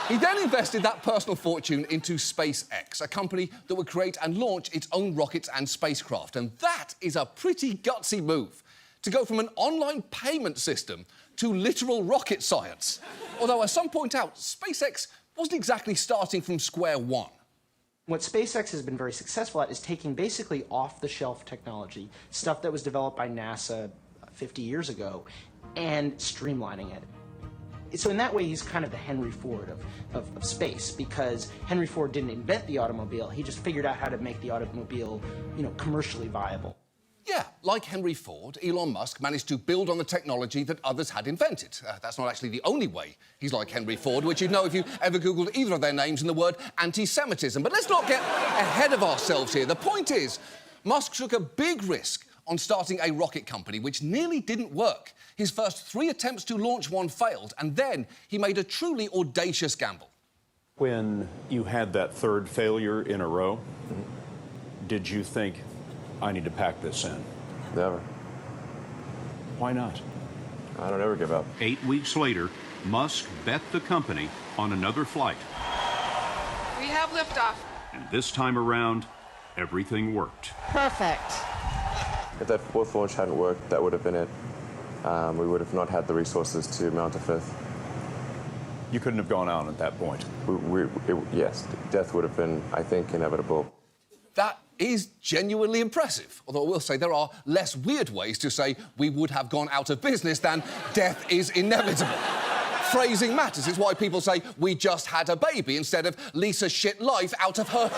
He then invested that personal fortune into SpaceX, a company that would create and launch its own rockets and spacecraft. And that is a pretty gutsy move, to go from an online payment system to literal rocket science. Although, as some point out, SpaceX wasn't exactly starting from square one. What SpaceX has been very successful at is taking basically off-the-shelf technology, stuff that was developed by NASA 50 years ago, and streamlining it. So in that way, he's kind of the Henry Ford of space, because Henry Ford didn't invent the automobile, he just figured out how to make the automobile, commercially viable. Yeah, like Henry Ford, Elon Musk managed to build on the technology that others had invented. That's not actually the only way he's like Henry Ford, which you'd know if you ever Googled either of their names and the word anti-Semitism. But let's not get ahead of ourselves here. The point is, Musk took a big risk on starting a rocket company, which nearly didn't work. His first 3 attempts to launch one failed, and then he made a truly audacious gamble. When you had that third failure in a row, did you think, I need to pack this in? Never. Why not? I don't ever give up. 8 weeks later, Musk bet the company on another flight. We have liftoff. And this time around, everything worked. Perfect. If that 4th launch hadn't worked, that would have been it. We would have not had the resources to mount a 5th. You couldn't have gone out at that point. Yes, death would have been, I think, inevitable. That is genuinely impressive. Although I will say there are less weird ways to say we would have gone out of business than death is inevitable. Phrasing matters. It's why people say we just had a baby instead of Lisa shit life out of her